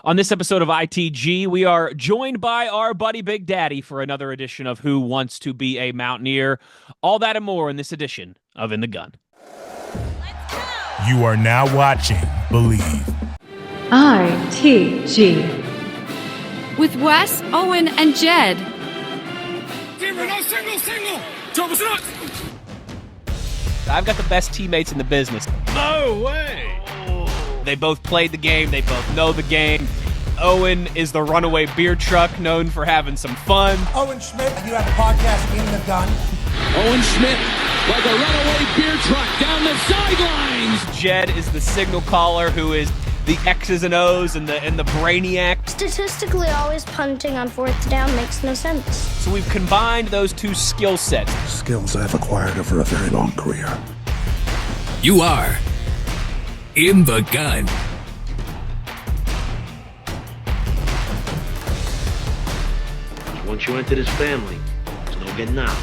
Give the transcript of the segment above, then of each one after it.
On this episode of ITG, we are joined by our buddy Big Daddy for another edition of Who Wants to Be a Mountaineer. All that and more in this edition of In the Gun. You are now watching Believe. ITG. With Wes, Owen, and Jed. I've got the best teammates in the business. No way! They both played the game. They both know the game. Owen is the runaway beer truck known for having some fun. Owen Schmidt, you have the podcast In the Gun. Owen Schmidt, like a runaway beer truck down the sidelines. Jed is the signal caller who is the X's and O's and the brainiac. Statistically, always punting on fourth down makes no sense. So we've combined those two skill sets. Skills I've acquired over a very long career. You are In the Gun. Once you enter this family, there's no getting out.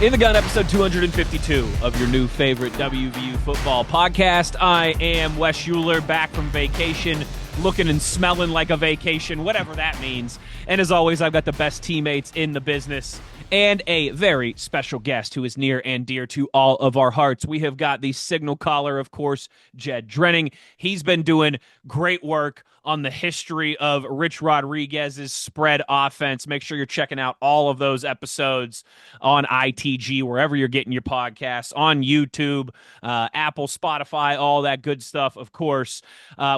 In the Gun, episode 252 of your new favorite WVU football podcast. I am Wes Euler, back from vacation, looking and smelling like a vacation, whatever that means. And as always, I've got the best teammates in the business and a very special guest who is near and dear to all of our hearts. We have got the signal caller, of course, Jed Drenning. He's been doing great work on the history of Rich Rodriguez's spread offense. Make sure you're checking out all of those episodes on ITG, wherever you're getting your podcasts, on YouTube, Apple, Spotify, all that good stuff, of course.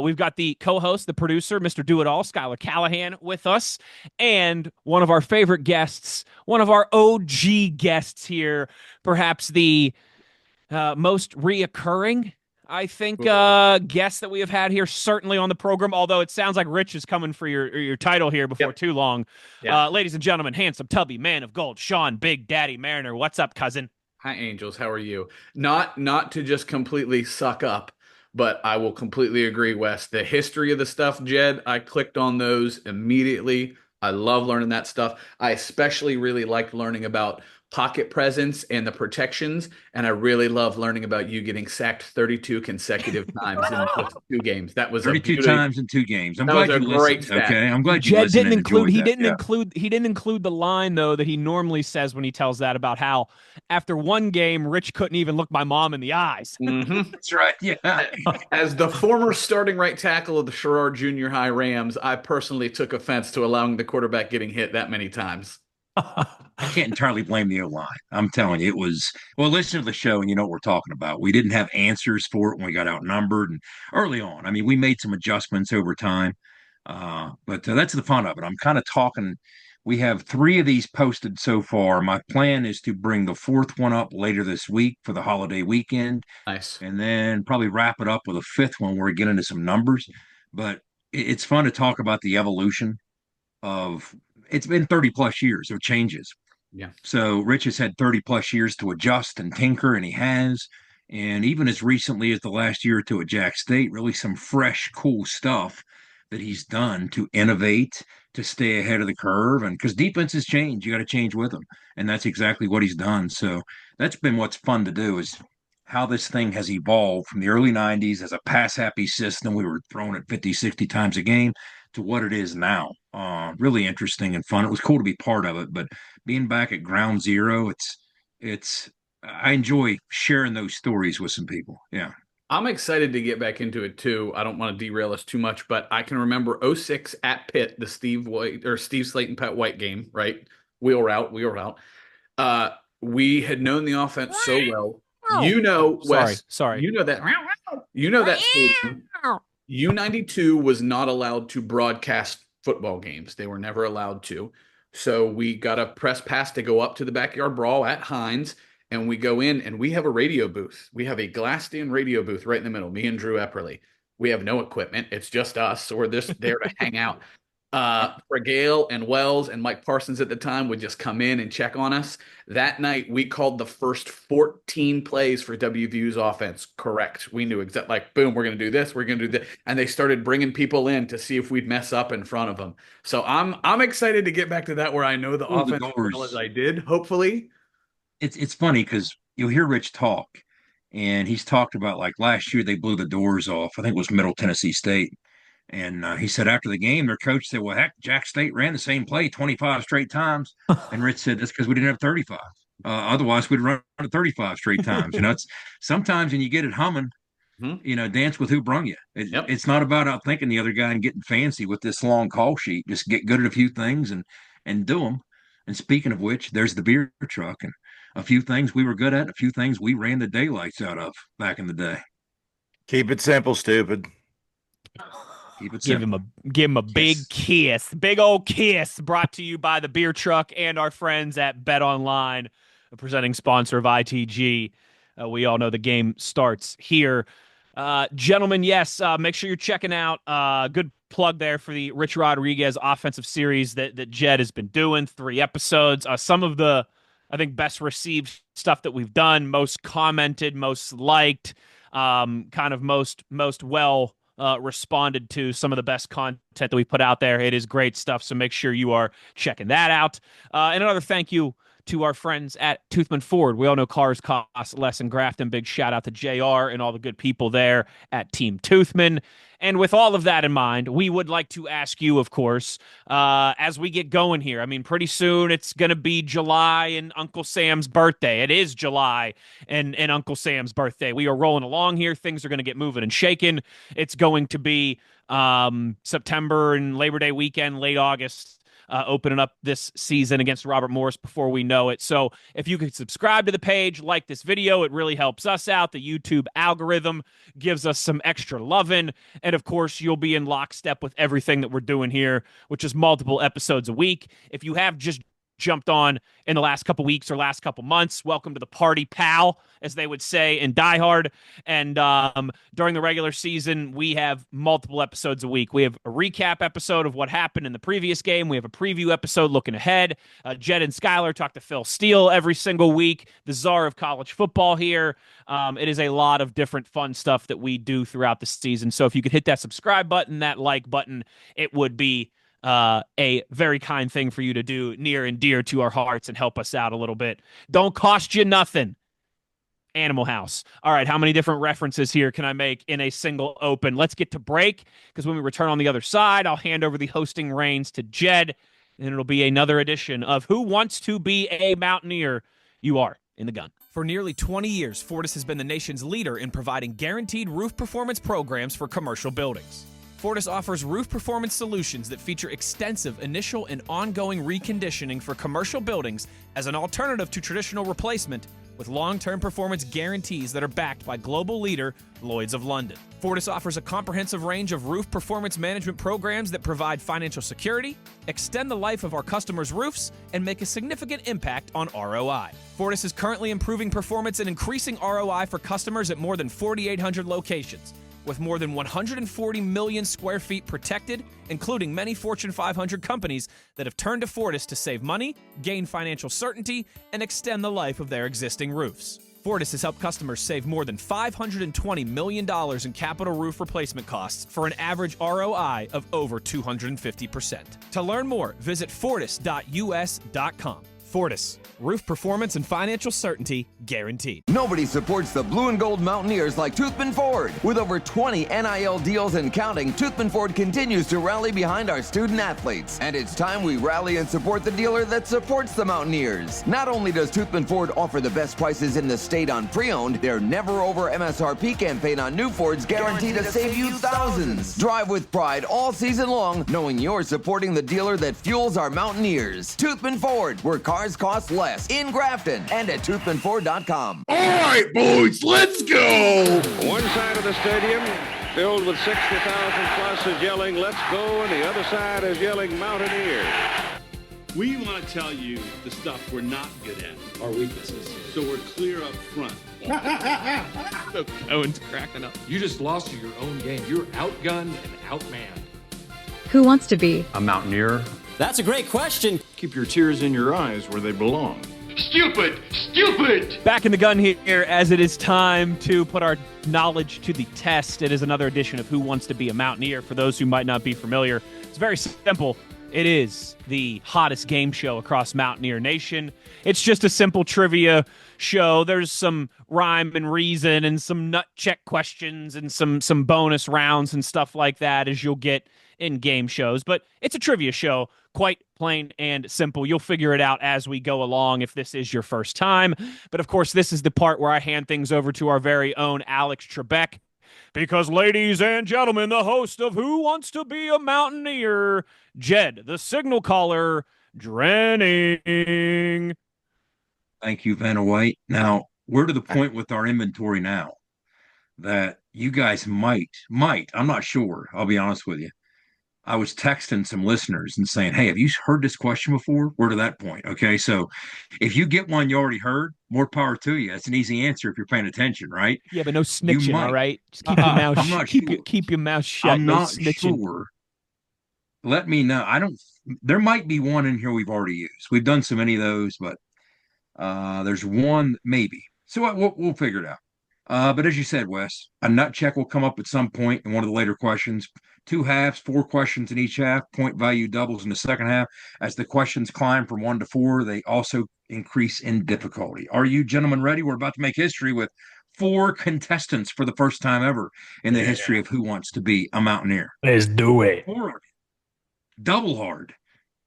We've got the co-host, the producer, Mr. Do-It-All, Skylar Callahan, with us, and one of our favorite guests, one of our OG guests here, perhaps the most reoccurring, I think, guest that we have had here, certainly on the program, although it sounds like Rich is coming for your title here before too long. Yeah. Ladies and gentlemen, handsome, tubby, man of gold, Sean Big Daddy Merinar. What's up, cousin? Hi, Angels. How are you? Not to just completely suck up, but I will completely agree, Wes. The history of the stuff, Jed, I clicked on those immediately. I love learning that stuff. I especially really liked learning about pocket presence and the protections, and I really love learning about you getting sacked 32 consecutive times in just 2 games. That was 32 times in 2 games. I'm that glad was you a great listened. stat. Okay, I'm glad you Jed listened. didn't include. He didn't that. include. He didn't include the line though that he normally says when he tells that about how after one game, Rich couldn't even look my mom in the eyes. Mm-hmm. That's right. Yeah. As the former starting right tackle of the Sherrard Junior High Rams, I personally took offense to allowing the quarterback getting hit that many times. I can't entirely blame the O-line. I'm telling you, it was, well, listen to the show and you know what we're talking about. We didn't have answers for it when we got outnumbered and early on. I mean, we made some adjustments over time, but that's the fun of it. I'm kind of talking. We have 3 of these posted so far. My plan is to bring the 4th one up later this week for the holiday weekend. Nice. And then probably wrap it up with a 5th one where we get into some numbers. But it's fun to talk about the evolution of, it's been 30 plus years of changes. Yeah. So Rich has had 30 plus years to adjust and tinker, and he has. And even as recently as the last year or two at Jack State, really some fresh, cool stuff that he's done to innovate, to stay ahead of the curve. And because defenses change, you got to change with them. And that's exactly what he's done. So that's been what's fun to do, is how this thing has evolved from the early 90s as a pass-happy system. We were throwing it 50, 60 times a game to what it is now. Really interesting and fun. It was cool to be part of it, but being back at ground zero, I enjoy sharing those stories with some people. Yeah. I'm excited to get back into it too. I don't want to derail us too much, but I can remember '06 at Pitt, the Steve Slayton Pat White game, right? Wheel route. We had known the offense so well. You know, Wes, sorry. You know that stadium. U92 was not allowed to broadcast football games. They were never allowed to. So we got a press pass to go up to the Backyard Brawl at Hines, and we go in, and we have a radio booth. We have a glassed-in radio booth right in the middle, me and Drew Epperly. We have no equipment. It's just us. So we're just there to hang out. Gale and Wells and Mike Parsons at the time would just come in and check on us. That night, we called the first 14 plays for WVU's offense correct. We knew exactly, like, boom, we're going to do this, we're going to do that. And they started bringing people in to see if we'd mess up in front of them. So I'm excited to get back to that, where I know the offense as well as I did, hopefully. It's funny because you'll hear Rich talk, and he's talked about, like, last year they blew the doors off. I think it was Middle Tennessee State. And he said after the game, their coach said, well, heck, Jack State ran the same play 25 straight times. And Rich said, that's because we didn't have 35. Otherwise, we'd run it 35 straight times. It's sometimes when you get it humming, dance with who brung you. It's not about outthinking the other guy and getting fancy with this long call sheet. Just get good at a few things and do them. And speaking of which, there's the beer truck and a few things we were good at, a few things we ran the daylights out of back in the day. Keep it simple, stupid. Give him a big kiss, big old kiss, brought to you by the beer truck and our friends at Bet Online, a presenting sponsor of ITG. We all know the game starts here. Gentlemen, yes, make sure you're checking out. Good plug there for the Rich Rodriguez offensive series that Jed has been doing. 3 episodes. Some of the, I think, best received stuff that we've done, most commented, most liked, kind of most well responded to, some of the best content that we put out there. It is great stuff, so make sure you are checking that out. And another thank you to our friends at Toothman Ford. We all know cars cost less in Grafton. Big shout out to JR and all the good people there at Team Toothman. And with all of that in mind, we would like to ask you, of course, as we get going here. I mean, pretty soon it's going to be July and Uncle Sam's birthday. It is July and Uncle Sam's birthday. We are rolling along here. Things are going to get moving and shaking. It's going to be September and Labor Day weekend, late August. Opening up this season against Robert Morris before we know it. So if you could subscribe to the page, like this video, it really helps us out. The YouTube algorithm gives us some extra loving. And of course, you'll be in lockstep with everything that we're doing here, which is multiple episodes a week. If you have just jumped on in the last couple weeks or last couple months, welcome to the party, pal, as they would say in Die Hard. And during the regular season, we have multiple episodes a week. We have a recap episode of what happened in the previous game. We have a preview episode looking ahead. Jed and Skylar talk to Phil Steele every single week, the czar of college football here. It is a lot of different fun stuff that we do throughout the season. So if you could hit that subscribe button, that like button, it would be a very kind thing for you to do, near and dear to our hearts, and help us out a little bit. Don't cost you nothing. Animal House. All right, how many different references here can I make in a single open? Let's get to break, because when we return on the other side, I'll hand over the hosting reins to Jed, and it'll be another edition of Who Wants to Be a Mountaineer? You are in the gun. For nearly 20 years, Fortis has been the nation's leader in providing guaranteed roof performance programs for commercial buildings. Fortis offers roof performance solutions that feature extensive initial and ongoing reconditioning for commercial buildings as an alternative to traditional replacement, with long-term performance guarantees that are backed by global leader Lloyd's of London. Fortis offers a comprehensive range of roof performance management programs that provide financial security, extend the life of our customers' roofs, and make a significant impact on ROI. Fortis is currently improving performance and increasing ROI for customers at more than 4,800 locations, with more than 140 million square feet protected, including many Fortune 500 companies that have turned to Fortis to save money, gain financial certainty, and extend the life of their existing roofs. Fortis has helped customers save more than $520 million in capital roof replacement costs for an average ROI of over 250%. To learn more, visit fortis.us.com. Fortis, roof performance and financial certainty guaranteed. Nobody supports the blue and gold Mountaineers like Toothman Ford. With over 20 NIL deals and counting, Toothman Ford continues to rally behind our student athletes. And it's time we rally and support the dealer that supports the Mountaineers. Not only does Toothman Ford offer the best prices in the state on pre-owned, their never over MSRP campaign on new Fords guaranteed to save you thousands. Drive with pride all season long, knowing you're supporting the dealer that fuels our Mountaineers. Toothman Ford, where cars cost less, in Grafton and at toothmanford.com. All right, boys, let's go. One side of the stadium filled with 60,000 plus is yelling, "Let's go," and the other side is yelling, "Mountaineer." We want to tell you the stuff we're not good at, our weaknesses, so we're clear up front. Owen's cracking up. You just lost to your own game. You're outgunned and outmanned. Who wants to be a Mountaineer? That's a great question. Keep your tears in your eyes where they belong. Stupid! Stupid! Back in the gun here, as it is time to put our knowledge to the test. It is another edition of Who Wants to Be a Mountaineer. For those who might not be familiar, it's very simple. It is the hottest game show across Mountaineer Nation. It's just a simple trivia show. There's some rhyme and reason and some nut check questions and some bonus rounds and stuff like that, as you'll get in game shows. But it's a trivia show, quite plain and simple. You'll figure it out as we go along if this is your first time. But of course, this is the part where I hand things over to our very own Alex Trebek. Because, ladies and gentlemen, the host of Who Wants to Be a Mountaineer, Jed, the signal caller, Drenning. Thank you, Vanna White. Now, we're to the point with our inventory now that you guys might, I'm not sure, I'll be honest with you. I was texting some listeners and saying, hey, have you heard this question before? We're to that point. Okay. So if you get one you already heard, more power to you. It's an easy answer if you're paying attention, right? Yeah, but no snitching, all right? Just keep your mouth shut. Keep your mouth shut. I'm not sure. Let me know. There might be one in here we've already used. We've done so many of those, but there's one maybe. So we'll figure it out. But as you said, Wes, a nut check will come up at some point in one of the later questions. 2 halves, 4 questions in each half. Point value doubles in the second half. As the questions climb from 1 to 4, they also increase in difficulty. Are you gentlemen ready? We're about to make history with 4 contestants for the first time ever in the history of Who Wants to Be a Mountaineer. Let's do it. 4. Double hard.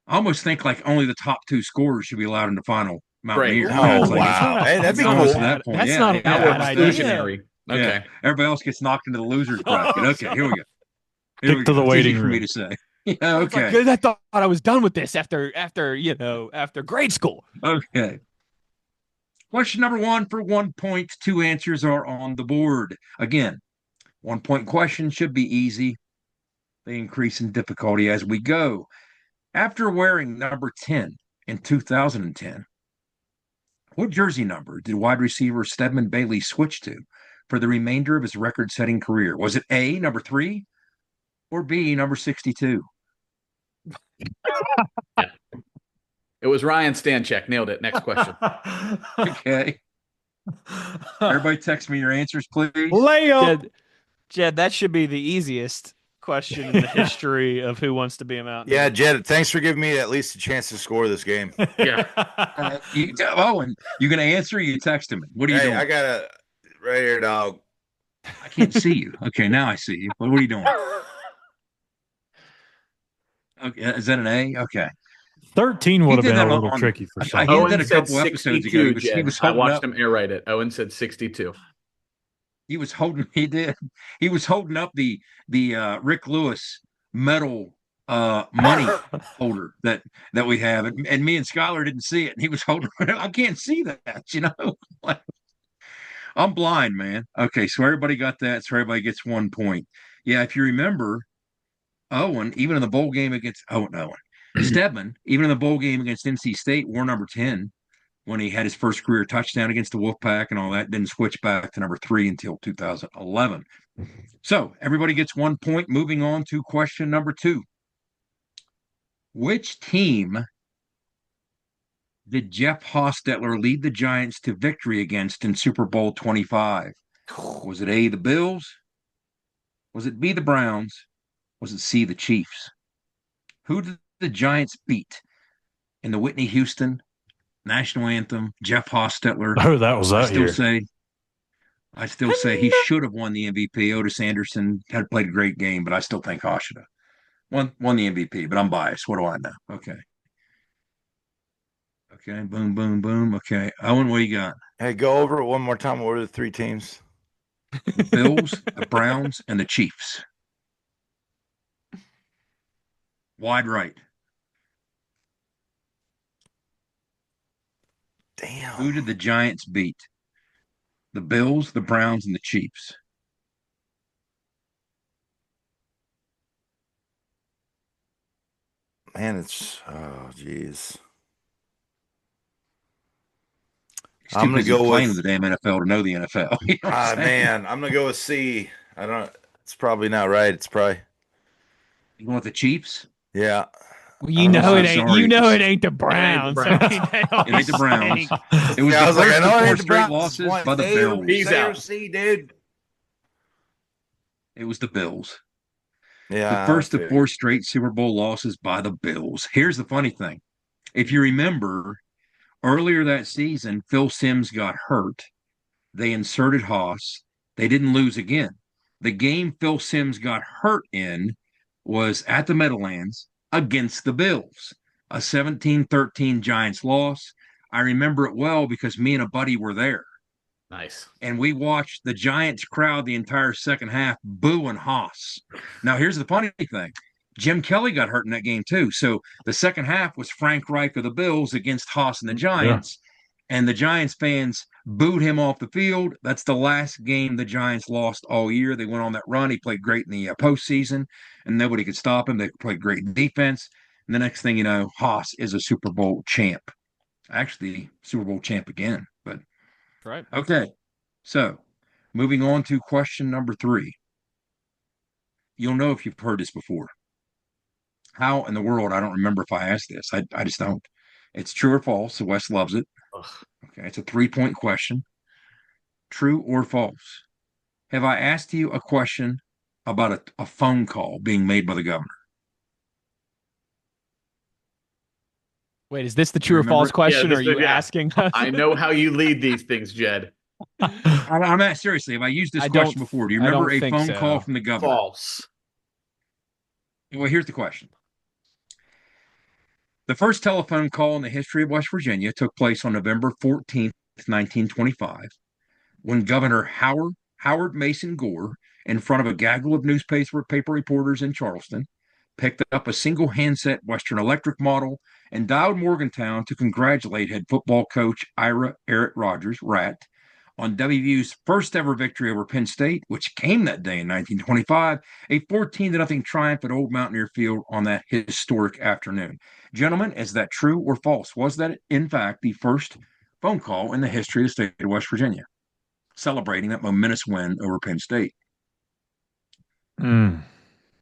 I almost think like only the top 2 scorers should be allowed in the final Mountaineer. Oh, wow. Hey, that'd be cool. That point. That's not a bad idea. Okay. Yeah. Everybody else gets knocked into the loser's bracket. Okay, here we go. Stick to the waiting room. For me to say. Yeah, okay. I thought I was done with this after grade school. Okay. Question number 1 for 1 point. 2 answers are on the board. Again, 1 point question should be easy. They increase in difficulty as we go. After wearing number 10 in 2010, what jersey number did wide receiver Stedman Bailey switch to for the remainder of his record-setting career? Was it A, number 3, or B, number 62? It was Ryan Stanchek. Nailed it. Next question. Okay. Everybody text me your answers, please. Leo. Jed, that should be the easiest question in the history of Who Wants to Be a Mountaineer. Yeah, Jed, thanks for giving me at least a chance to score this game. Yeah. And you going to answer or you texting me? What are you doing? I got it right here, dog. I can't see you. Okay, now I see you. What are you doing? Okay, is that an A? Okay. 13 would have been a little tricky for some. I did a couple episodes ago. I watched him air write it. Owen said 62. He was holding. He did. He was holding up the Rick Lewis metal money holder that we have, and me and Skylar didn't see it, and he was holding it. I can't see that, you know. I'm blind, man. Okay, so everybody got that. So everybody gets 1 point. Yeah, if you remember, Owen, even in the bowl game against Stedman, even in the bowl game against NC State, wore number 10 when he had his first career touchdown against the Wolfpack and all that. Didn't switch back to number 3 until 2011. So everybody gets 1 point. Moving on to question number 2. Which team did Jeff Hostetler lead the Giants to victory against in Super Bowl 25? Was it A, the Bills? Was it B, the Browns? Was it C, the Chiefs? Who did the Giants beat in the Whitney Houston national anthem? Jeff Hostetler. Oh, that was that year. I still say he should have won the MVP. Otis Anderson had played a great game, but I still think Haas should have won the MVP. But I'm biased. What do I know? Okay. Okay. Boom, boom, boom. Okay. Owen, what you got? Hey, go over it one more time. What were the 3 teams? The Bills, the Browns, and the Chiefs. Wide right. Damn. Who did the Giants beat? The Bills, the Browns, and the Chiefs. Man, geez. I'm going to go with the damn NFL to know the NFL. You know man, I'm going to go with C. It's probably not right. It's probably. You want the Chiefs? Yeah. Well, it ain't. You know it ain't the Browns. It ain't the Browns. It was the first of 4 straight losses by the Bills. He's out. C, dude. It was the Bills. Yeah. The first of 4 straight Super Bowl losses by the Bills. Here's the funny thing. If you remember, earlier that season, Phil Simms got hurt. They inserted Haas. They didn't lose again. The game Phil Simms got hurt in was at the Meadowlands against the Bills, a 17-13 Giants loss. I remember it well because me and a buddy were there. Nice. And we watched the Giants crowd the entire second half booing Haas. Now, here's the funny thing. Jim Kelly got hurt in that game too. So the second half was Frank Reich of the Bills against Haas and the Giants. Yeah. And the Giants fans booed him off the field. That's the last game the Giants lost all year. They went on that run. He played great in the postseason, and nobody could stop him. They played great in defense. And the next thing you know, Haas is a Super Bowl champ. Actually, Super Bowl champ again. But right. Okay. So moving on to question number 3. You'll know if you've heard this before. How in the world? I don't remember if I asked this. I just don't. It's true or false. So Wes loves it. Ugh. Okay. It's a 3-point question. True or false? Have I asked you a question about a phone call being made by the governor? Wait, is this the true or false question? Or are you asking us? I know how you lead these things, Jed. I'm at seriously. Have I used this question before? Do you remember a phone call from the governor? False. Well, here's the question. The first telephone call in the history of West Virginia took place on November 14th, 1925, when Governor Howard Mason Gore, in front of a gaggle of newspaper reporters in Charleston, picked up a single handset Western Electric model and dialed Morgantown to congratulate head football coach Ira Eric Rogers, Rat, on WVU's first ever victory over Penn State, which came that day in 1925, a 14-0 triumph at Old Mountaineer Field on that historic afternoon. Gentlemen, is that true or false? Was that, in fact, the first phone call in the history of the state of West Virginia, celebrating that momentous win over Penn State?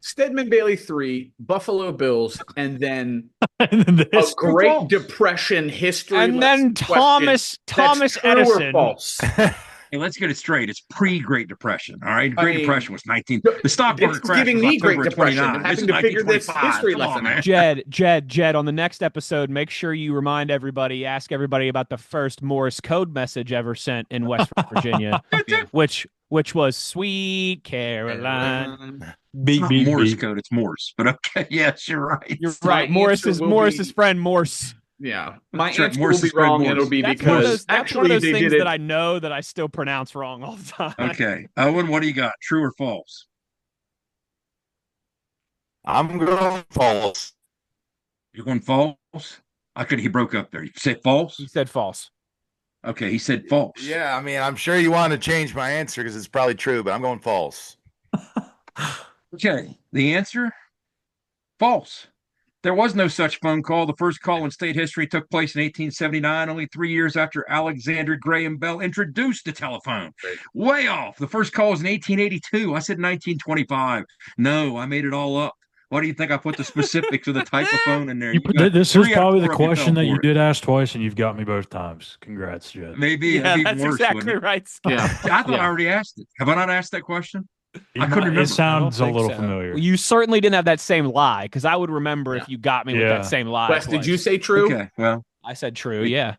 Stedman Bailey 3, Buffalo Bills, and then a Great Depression history. And then Thomas Edison. Or false? Hey, let's get it straight. It's pre-Great Depression, all right? Great Depression was 19. The stock market crash giving was me October Great Depression. 29. Having to figure this history lesson out. Jed, on the next episode, make sure you remind everybody, ask everybody about the first Morse code message ever sent in West Virginia, which was Sweet Caroline. It's not Morse code, it's Morse. But okay, yes, you're right. You're right. Morris's friend Morse. Yeah, my answer will be wrong, and it'll be because that's one of those things that I know that I still pronounce wrong all the time. Okay, Owen, what do you got? True or false? I'm going false. You're going false? He broke up there. You said false? He said false. Okay, he said false. Yeah, I mean, I'm sure you want to change my answer because it's probably true, but I'm going false. Okay, the answer? False. There was no such phone call. The first call in state history took place in 1879, only 3 years after Alexander Graham Bell introduced the telephone. Right. Way off. The first call was in 1882. I said 1925. No, I made it all up. Why do you think I put the specifics of the type of phone in there? This is probably the question that you did ask twice, and you've got me both times. Congrats, Jed. Maybe. Yeah, that's worse, exactly right. Yeah. I thought I already asked it. Have I not asked that question? I couldn't remember. It sounds a little familiar. You certainly didn't have that same lie, because I would remember if you got me with that same lie. Wes, did you say true? Okay, well. I said true, yeah.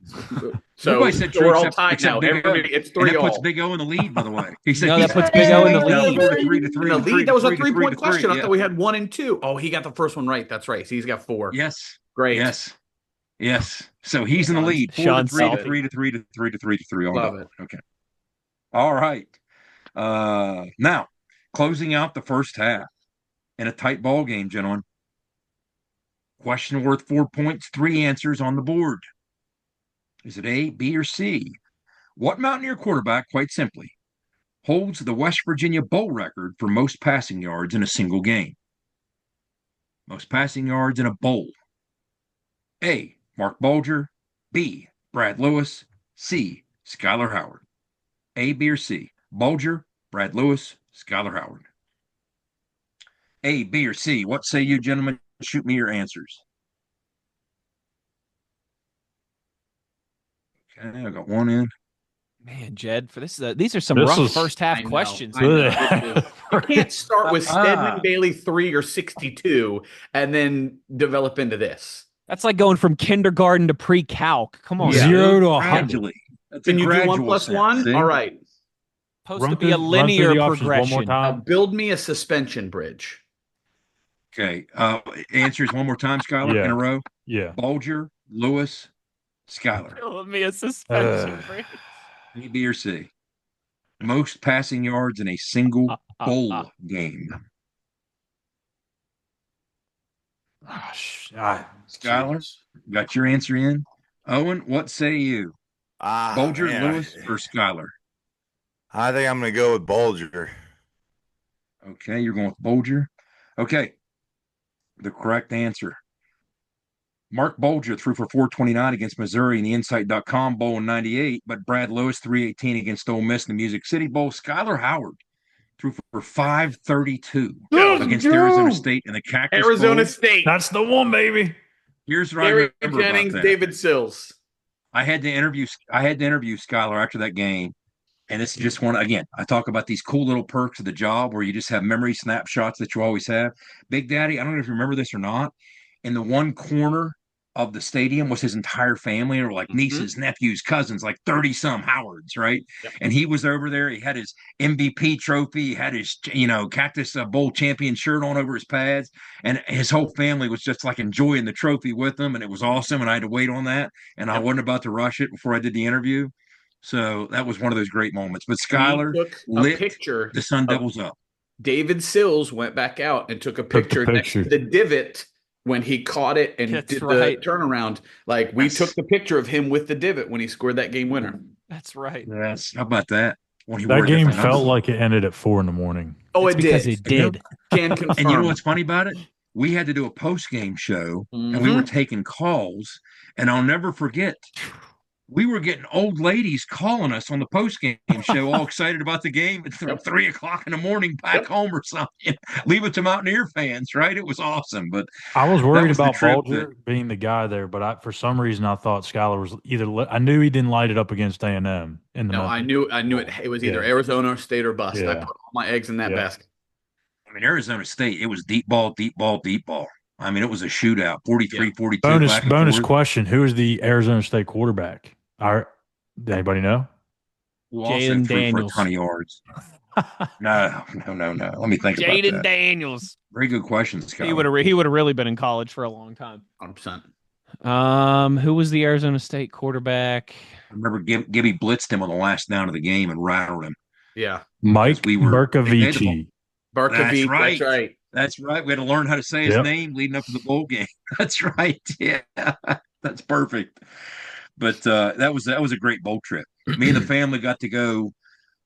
So said true, we're all tied now. It's 3-all. That puts Big O in the lead, by the way. That puts Big O in the lead. That was a 3-point question. I thought we had 1 and 2. Oh, he got the first one right. That's right. So he's got 4. Yes. Great. Yes. So he's in the lead. 4 to 3 to 3 to 3 to 3 to 3 to 3. Love it. Okay. All right. Now, closing out the first half in a tight ball game, gentlemen. Question worth 4 points, 3 answers on the board. Is it A, B, or C? What Mountaineer quarterback, quite simply, holds the West Virginia Bowl record for most passing yards in a single game? Most passing yards in a bowl. A, Mark Bulger. B, Brad Lewis. C, Skylar Howard. A, B, or C? Bulger, Brad Lewis, Skylar Howard. A, B, or C? What say you, gentlemen? Shoot me your answers. Okay, I got one in. Man, Jed, for these are some rough first half questions. You can't start with Stedman Bailey 3 or 62 and then develop into this. That's like going from kindergarten to pre-calc. Come on. 0 to 100. Gradually. Can you do 1 + 1? See? All right. Supposed to be a linear progression. One more time. Now build me a suspension bridge. Okay. Answers one more time, Skylar, in a row. Yeah. Bulger, Lewis, Skylar. Build me a suspension bridge. A, B, or C. Most passing yards in a single bowl game. Skylar, got your answer in. Owen, what say you? Bulger, Lewis, or Skylar? I think I'm going to go with Bulger. Okay, you're going with Bulger. Okay, the correct answer. Mark Bulger threw for 429 against Missouri in the Insight.com Bowl in 98, but Brad Lewis 318 against Ole Miss in the Music City Bowl. Skylar Howard threw for 532 against Arizona State in the Cactus Arizona Bowl. State. That's the one, baby. Here's what I Barry remember Jennings, about that. David Sills. I had to interview Skylar after that game. And it's just one, again, I talk about these cool little perks of the job where you just have memory snapshots that you always have. Big Daddy, I don't know if you remember this or not. In the one corner of the stadium was his entire family, or like nieces, nephews, cousins, like 30 some Howards, right? Yep. And he was over there. He had his MVP trophy, he had his, Cactus Bowl champion shirt on over his pads. And his whole family was just like enjoying the trophy with him. And it was awesome. And I had to wait on that. And I wasn't about to rush it before I did the interview. So that was one of those great moments. But Skylar lit picture the Sun Devils up. David Sills went back out and took a picture next to the divot when he caught it and did the turnaround. Like, we took the picture of him with the divot when he scored that game winner. That's right. Yes. How about that? That game felt like it ended at 4 a.m. Oh, it did. It did. Can confirm. And you know what's funny about it? We had to do a post-game show, and we were taking calls. And I'll never forget, we were getting old ladies calling us on the post-game show, all excited about the game at 3 o'clock in the morning back home or something. Leave it to Mountaineer fans, right? It was awesome. But I was worried about Bulger being the guy there, but for some reason I thought Skylar was either. I knew he didn't light it up against A&M. I knew it was either Arizona State or bust. I put all my eggs in that basket. I mean, Arizona State, it was deep ball, deep ball, deep ball. I mean, it was a shootout, 43-42. Bonus question: who is the Arizona State quarterback? Anybody know? Jaden Daniels. For 20 yards. No. Let me think about that. Jaden Daniels. Very good question, Scott. He would have really been in college for a long time. 100%. Who was the Arizona State quarterback? I remember Gibby blitzed him on the last down of the game and rattled him. Yeah. Mike Bercovici. That's right. That's right. We had to learn how to say his name leading up to the bowl game. That's right. Yeah. That's perfect. But that was a great bowl trip. Me and the family got to go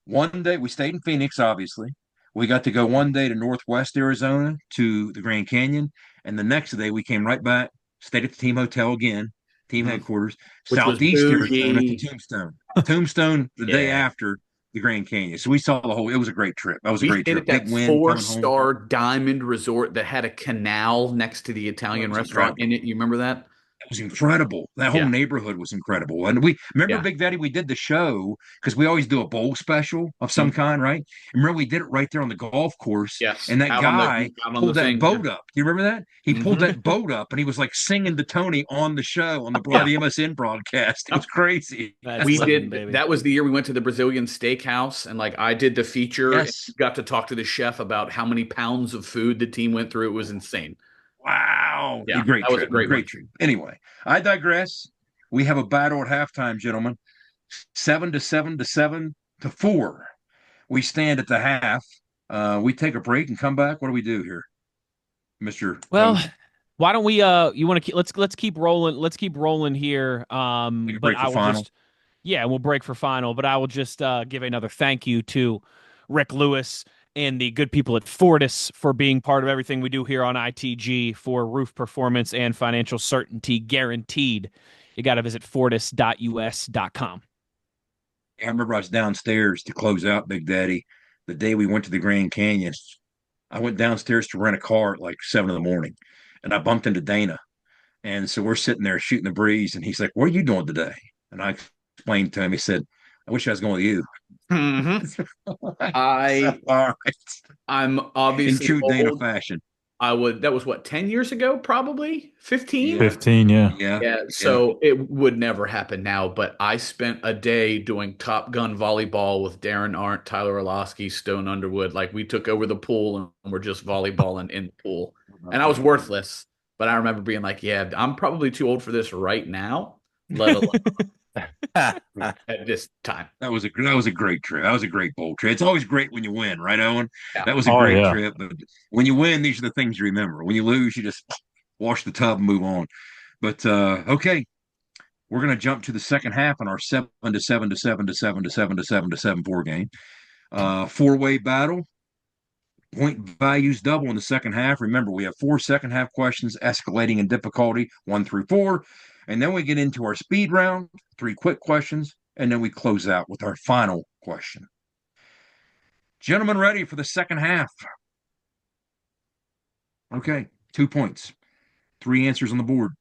one day. We stayed in Phoenix, obviously. We got to go one day to Northwest Arizona to the Grand Canyon. And the next day we came right back, stayed at the team hotel again, team headquarters, Southeast Arizona to Tombstone. Tombstone the day after the Grand Canyon. So we saw the whole, it was a great trip. That was a great trip. Big win. 4-star diamond resort that had a canal next to the Italian restaurant in it. You remember that? It was incredible. That whole neighborhood was incredible. And we remember, Big Daddy, we did the show because we always do a bowl special of some kind, right? And remember, we did it right there on the golf course. Yes. And that guy pulled that boat up. Do you remember that? He pulled that boat up and he was like singing to Tony on the show, on the MSN broadcast. It was crazy. That was the year we went to the Brazilian steakhouse, and like I did the feature. Yes. And got to talk to the chef about how many pounds of food the team went through. It was insane. Wow. Yeah, that was a great trip. Anyway, I digress. We have a battle at halftime, gentlemen. 7-7 to 4. We stand at the half. We take a break and come back. What do we do here, Mr. Well, why don't we you want to keep let's keep rolling. Let's keep rolling here. But I will final. We'll break for final, but I will just give another thank you to Rick Lewis and the good people at Fortis for being part of everything we do here on ITG for roof performance and financial certainty guaranteed. You got to visit fortis.us.com. I remember I was downstairs to close out, Big Daddy, the day we went to the Grand Canyon. I went downstairs to rent a car at like 7 a.m, and I bumped into Dana. And so we're sitting there shooting the breeze, and he's like, "What are you doing today?" And I explained to him. He said, I wish I was going with you. I'm obviously in true Dana old. fashion. That was what, 10 years ago, probably 15. 15, yeah. So it would never happen now. But I spent a day doing Top Gun volleyball with Darren Arndt, Tyler Orlowski, Stone Underwood. Like, we took over the pool and we're just volleyballing in the pool. And I was worthless, but I remember being like, yeah, I'm probably too old for this right now, let alone at this time. That was a great trip. That was a great bowl trip. It's always great when you win, right, Owen? Yeah. That was a great trip. But when you win, these are the things you remember. When you lose, you just wash the tub and move on. But okay, we're going to jump to the second half in our 7 to 7 to 7 to 7 to 7 to 7 to 7-4 game. 4-way battle. Point values double in the second half. Remember, we have 4 second half questions escalating in difficulty, 1 through 4. And then we get into our speed round, 3 quick questions, and then we close out with our final question. Gentlemen, ready for the second half? Okay, 2 points, 3 answers on the board.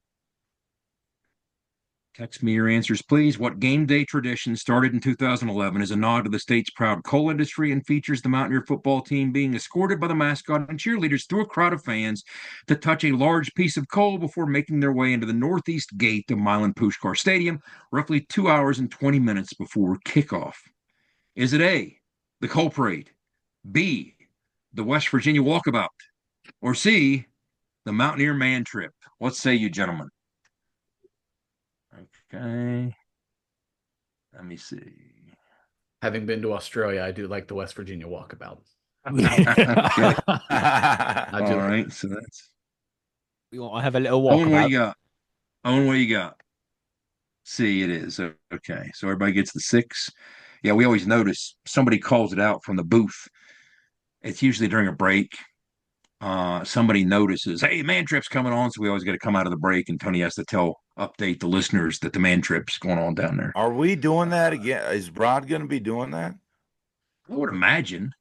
Text me your answers, please. What game day tradition started in 2011 is a nod to the state's proud coal industry and features the Mountaineer football team being escorted by the mascot and cheerleaders through a crowd of fans to touch a large piece of coal before making their way into the northeast gate of Milan Pushkar Stadium, roughly 2 hours and 20 minutes before kickoff? Is it A, the coal parade, B, the West Virginia walkabout, or C, the Mountaineer man trip? What say you, gentlemen? Okay. Let me see. Having been to Australia, I do like the West Virginia walkabout. All right, so that's. We won't have a little walkabout. Owen, what you got? Owen, what you got? C, it is. Okay, so everybody gets the 6. Yeah, we always notice somebody calls it out from the booth. It's usually during a break. Somebody notices, hey, man trip's coming on, so we always got to come out of the break, and Tony has to update the listeners that the man trip's going on down there. Are we doing that again? Is Rod going to be doing that? I would imagine.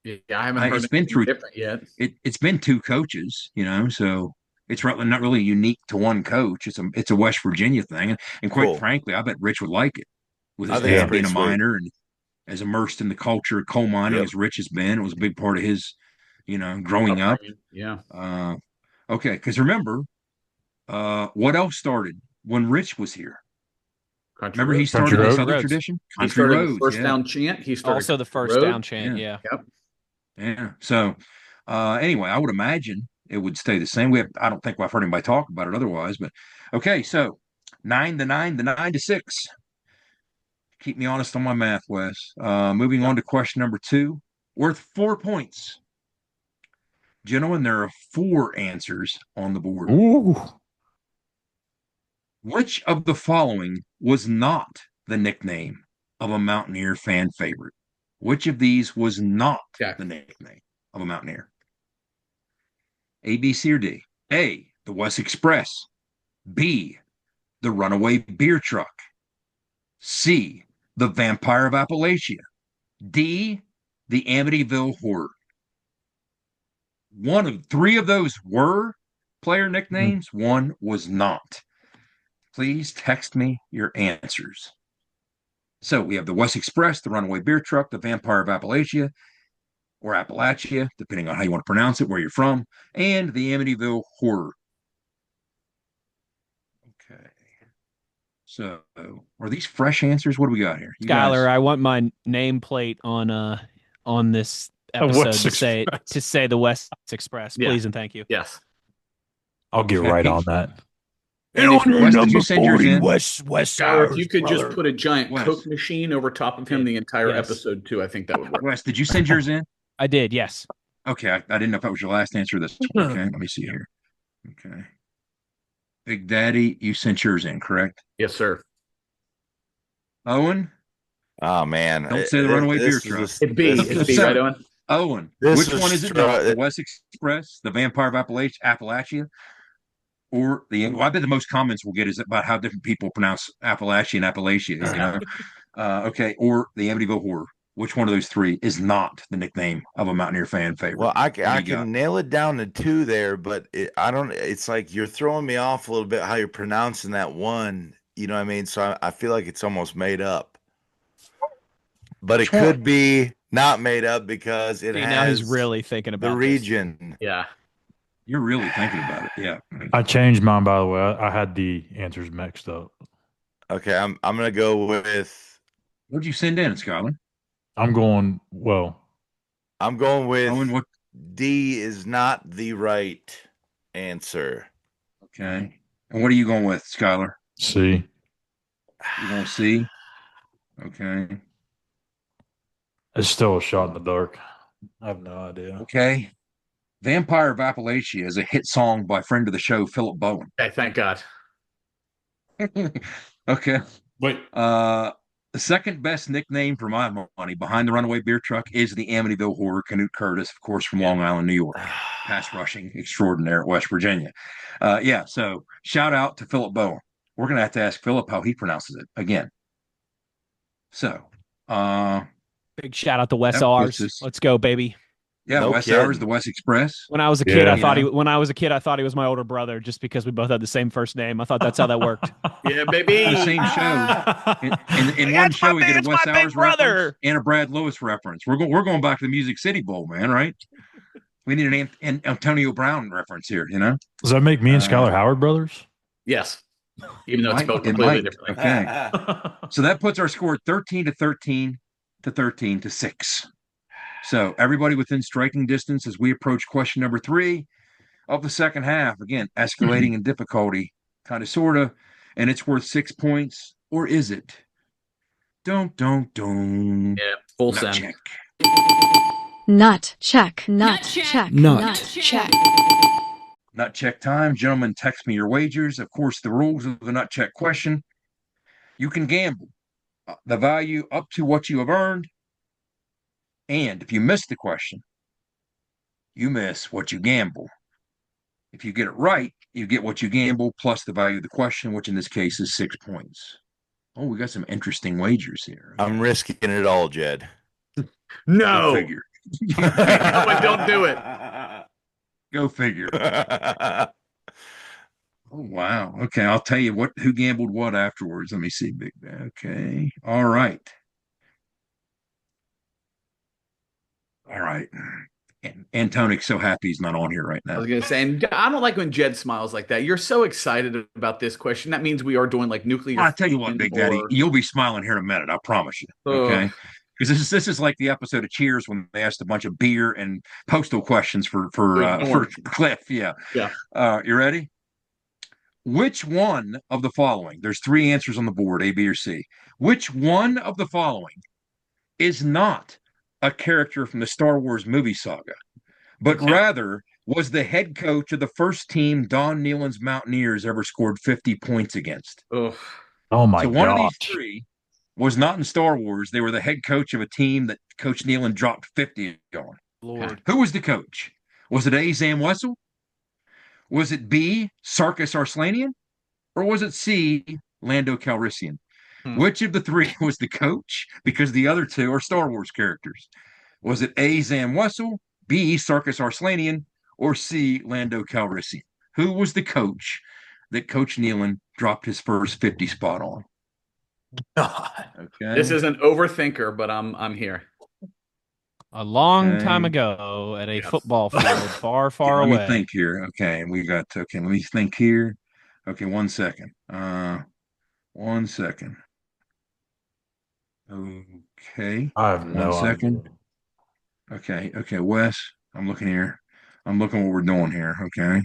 Yeah, I haven't heard anything different yet. It's been 2 coaches, so it's not really unique to one coach. It's a West Virginia thing, and quite frankly, I bet Rich would like it with his dad being a miner and as immersed in the culture of coal mining as Rich has been. It was a big part of his growing up. Yeah. Okay, because remember, what else started when Rich was here? Remember, he started this other tradition? Country Roads. First down chant. He started also the first down chant. Yeah. Yep. Yeah. So, anyway, I would imagine it would stay the same. I don't think I've heard anybody talk about it otherwise. But okay, so 9 to 6. Keep me honest on my math, Wes. Moving on to question number 2, worth 4 points. Gentlemen, there are 4 answers on the board. Ooh. Which of the following was not the nickname of a Mountaineer fan favorite? Which of these was not the nickname of a Mountaineer? A, B, C, or D? A, the West Express. B, the Runaway Beer Truck. C, the Vampire of Appalachia. D, the Amityville Horror. 1 of 3 of those were player nicknames. 1 was not. Please text me your answers. So we have the West Express, the Runaway Beer Truck, the Vampire of Appalachia, or Appalachia, depending on how you want to pronounce it, where you're from, and the Amityville Horror. Okay. So are these fresh answers? What do we got here? Skylar, I want my nameplate on this episode to say the West Express, please and thank you. Yes. I'll get right on that. And Wes, did you send yours in? West if you could just put a giant Coke machine over top of him the entire episode too, I think that would work. Wes, did you send yours in? I did, yes. Okay, I didn't know if that was your last answer to this one. Okay, let me see here. Okay. Big Daddy, you sent yours in, correct? Yes, sir. Owen? Oh, man. Don't say the Runaway Beer Truck. It's B, right, Owen? Owen, which one is it? The West Express, the Vampire of Appalachia, or I bet the most comments we'll get is about how different people pronounce Appalachia and Appalachia. Okay, or the Amityville Horror. Which one of those 3 is not the nickname of a Mountaineer fan favorite? Well, I can nail it down to 2 there, but it's like you're throwing me off a little bit how you're pronouncing that one. You know what I mean? So I feel like it's almost made up. but it could be not made up because it has now he's really thinking about the region. Yeah. You're really thinking about it. Yeah. I changed mine, by the way. I had the answers mixed up. Okay, I'm gonna go with. What'd you send in, Skylar? I'm going with D is not the right answer. Okay. And what are you going with, Skylar? C. You going C? Okay. It's still a shot in the dark. I have no idea. Okay. Vampire of Appalachia is a hit song by friend of the show, Philip Bowen. Okay, thank God. Okay. Wait. The second best nickname for my money behind the runaway beer truck is the Amityville Horror, Canute Curtis, of course, from Long Island, New York. Pass rushing extraordinaire at West Virginia. So shout out to Philip Bowen. We're going to have to ask Philip how he pronounces it again. So, big shout out to Wes Ars. Let's go, baby. Yeah, Wes Ars, the West Express. When I was a kid, I thought he was my older brother just because we both had the same first name. I thought that's how that worked. Yeah, baby. The same show. In one show, we get a Wes Ars reference and a Brad Lewis reference. We're going back to the Music City Bowl, man. Right? We need an Antonio Brown reference here. You know? Does that make me and Skylar Howard brothers? Yes. Even though it's spelled completely differently. Okay. So that puts our score at 13-13 to 13-6. So everybody within striking distance as we approach question number 3 of the second half. Again, escalating in difficulty, kind of, sort of, and it's worth 6 points, or is it? Don't. Yeah, full Nut send. check. Nut check. Nut check. Nut check. Nut check time. Gentlemen, text me your wagers. Of course, the rules of the nut check question. You can gamble the value up to what you have earned. And if you miss the question, you miss what you gamble. If you get it right, you get what you gamble plus the value of the question, which in this case is 6 points. Oh, we got some interesting wagers here. I'm risking it all, Jed. No. Go figure. No, don't do it. Go figure. Oh, wow. Okay, I'll tell you who gambled what afterwards. Let me see, Big Bad. Okay. All right. And Tony's so happy he's not on here right now. I was going to say, and I don't like when Jed smiles like that. You're so excited about this question. That means we are doing like nuclear. I'll tell you what, Big Daddy, you'll be smiling here in a minute. I promise you. Okay. Because this is like the episode of Cheers when they asked a bunch of beer and postal questions for Cliff. Yeah. You ready? Which one of the following? There's 3 answers on the board, A, B, or C. Which one of the following is not a character from the Star Wars movie saga, but rather was the head coach of the first team Don Nehlen's Mountaineers ever scored 50 points against? Oh my god! One of these 3 was not in Star Wars. They were the head coach of a team that Coach Nehlen dropped 50 on. Lord. Who was the coach? Was it A, Zam Wessel? Was it B, Sarkis Arslanian? Or was it C, Lando Calrissian? Which of the 3 was the coach? Because the other 2 are Star Wars characters. Was it A, Zam Wessel, B, Sarkis Arslanian, or C, Lando Calrissian? Who was the coach that Coach Nehlen dropped his first 50 spot on? Okay. This is an overthinker, but I'm here. A long time ago at a football field far, far away. Let me think here. Okay, let me think here. Okay, 1 second. 1 second. Okay. I have no 1 second. Okay, Wes, I'm looking here. I'm looking what we're doing here, okay?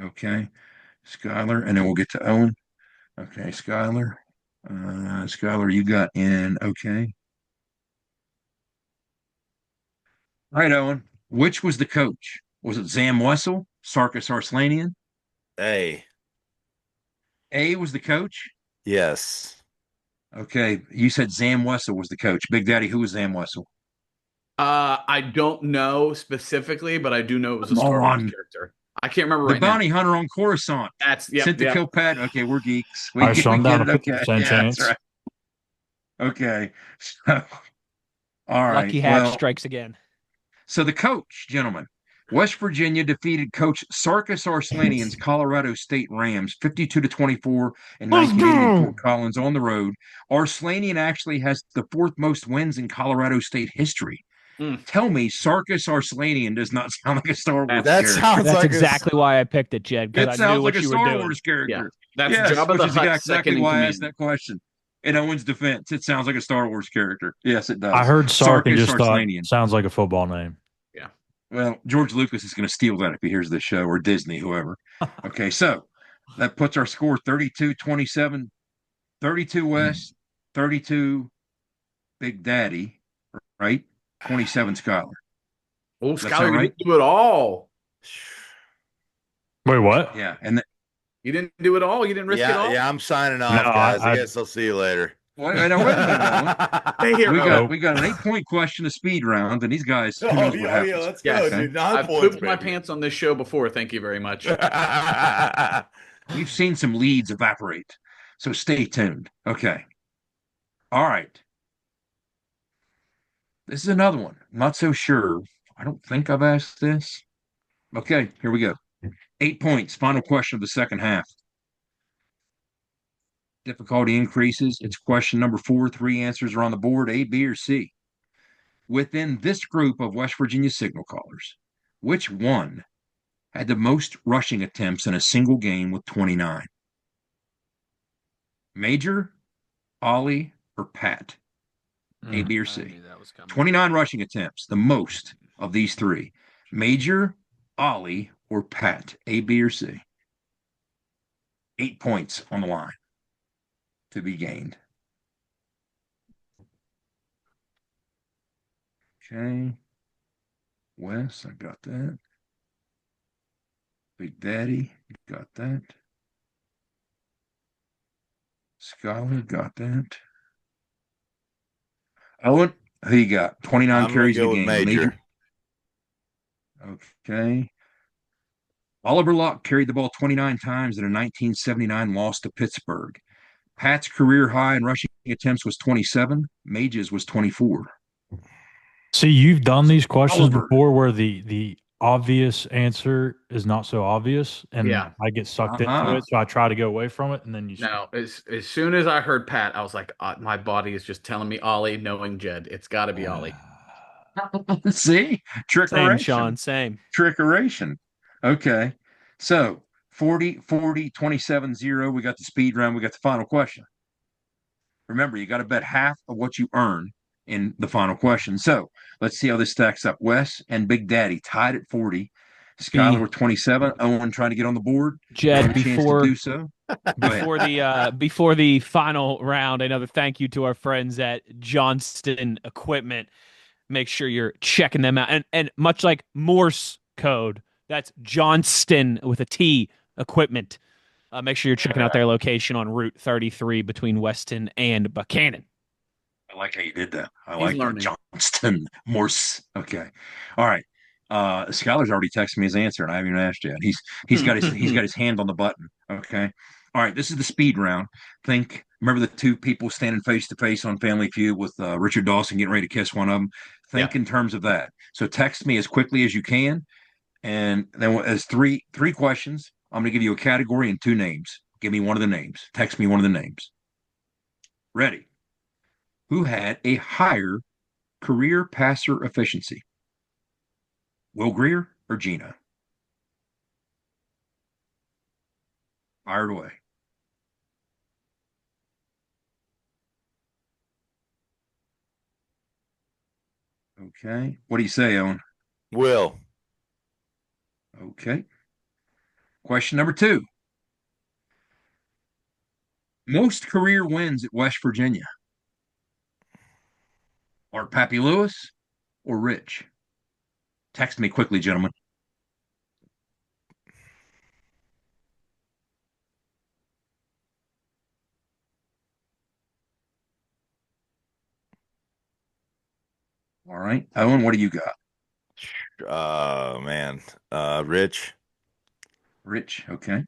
Okay. Skylar, and then we'll get to Owen. Okay, Skylar. Skylar, you got in, okay. All right, Owen. Which was the coach? Was it Zam Wessel, Sarkis Arslanian? A was the coach? Yes. Okay, you said Zam Wessel was the coach. Big Daddy, who was Zam Wessel? I don't know specifically, but I do know it was a Star Wars character. I can't remember the bounty hunter on Coruscant. That's sent to kill Pat. Okay, we're geeks. We get it. Okay, chance. That's right. Okay, so all right. Lucky Hatch strikes again. So the coach, gentlemen, West Virginia defeated Coach Sarkis Arslanian's Colorado State Rams 52-24 in 1980 in Fort Collins on the road. Arslanian actually has the fourth most wins in Colorado State history. Tell me, Sarkis Arslanian does not sound like a Star Wars character. That's exactly why I picked it, Jed, because I knew what you were doing. It sounds like a Star Wars character. That's yes, Jabba which the is Hutt, exactly why I asked that question. In Owen's defense, it sounds like a Star Wars character. Yes, it does. I heard Sark and just Arslanian. thought sounds like a football name. Yeah. Well, George Lucas is going to steal that if he hears this show, or Disney, whoever. Okay, so that puts our score 32-27, 32 West, 32 Big Daddy, right? 27 Skyler. Oh, Skyler, you didn't do it all. Wait, what? Yeah, and you didn't do it all. You didn't risk it all. Yeah, I'm signing off, guys. I guess I'll see you later. Wait a minute. Hey, here we got an 8-point question, a speed round, and these guys. Who knows what happens. Yeah, let's go, dude. I've pooped my pants on this show before. Thank you very much. We've seen some leads evaporate, so stay tuned. Okay. All right. This is another one. I'm not so sure. I don't think I've asked this. Okay, here we go. 8 points. Final question of the second half. Difficulty increases. It's question number 4. 3 answers are on the board, A, B, or C. Within this group of West Virginia signal callers, which one had the most rushing attempts in a single game with 29? Major, Ollie, or Pat? A, B, or C? 29 rushing attempts, the most of these three. Major, Ollie, or Pat? A, B, or C? 8 points on the line to be gained. Okay. Wes, I got that. Big Daddy, got that. Skyler, got that. Owen, who you got? 29 carries a game. Major. Okay. Oliver Locke carried the ball 29 times in a 1979 loss to Pittsburgh. Pat's career high in rushing attempts was 27. Mage's was 24. See, you've done these questions before where the obvious answer is not so obvious, and I get sucked into it, so I try to go away from it, and then you. Now, as soon as I heard Pat, I was like, my body is just telling me Ollie, knowing Jed. It's got to be Ollie. See? Trickeration. Same, Sean, same. Trickeration. Okay. So 40, 27, 0. We got the speed round. We got the final question. Remember, you got to bet half of what you earn in the final question. So let's see how this stacks up. Wes and Big Daddy tied at 40. Skyler with 27. Owen trying to get on the board. Jed, before to do so. before the final round, another thank you to our friends at Johnston Equipment. Make sure you're checking them out. And much like Morse code, that's Johnston with a T Equipment. Make sure you're checking out their location on Route 33 between Weston and Buchanan. I like how you did that. I like Johnston Morse. Okay. All right. Skyler's already texted me his answer, and I haven't even asked yet. He's got his hand on the button. Okay. All right. This is the speed round. Remember the two people standing face to face on Family Feud with Richard Dawson getting ready to kiss one of them? Think in terms of that. So text me as quickly as you can, and then as three questions. I'm going to give you a category and 2 names. Give me one of the names. Text me one of the names. Ready? Who had a higher career passer efficiency? Will Greer or Gino? Fired away. Okay. What do you say, Owen? Will. Okay. Question number 2. Most career wins at West Virginia are Pappy Lewis or Rich? Text me quickly, gentlemen. All right. Owen, what do you got? Man. Rich. Rich, okay.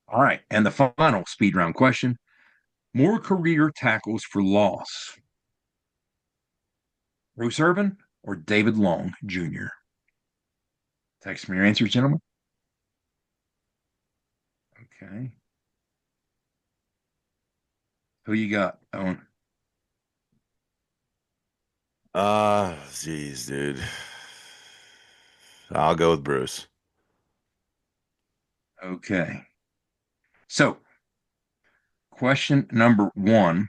All right. And the final speed round question. More career tackles for loss. Bruce Irvin or David Long Jr.? Text me your answers, gentlemen. Okay. Who you got, Owen? Geez, dude. I'll go with Bruce. Okay. So, question number 1.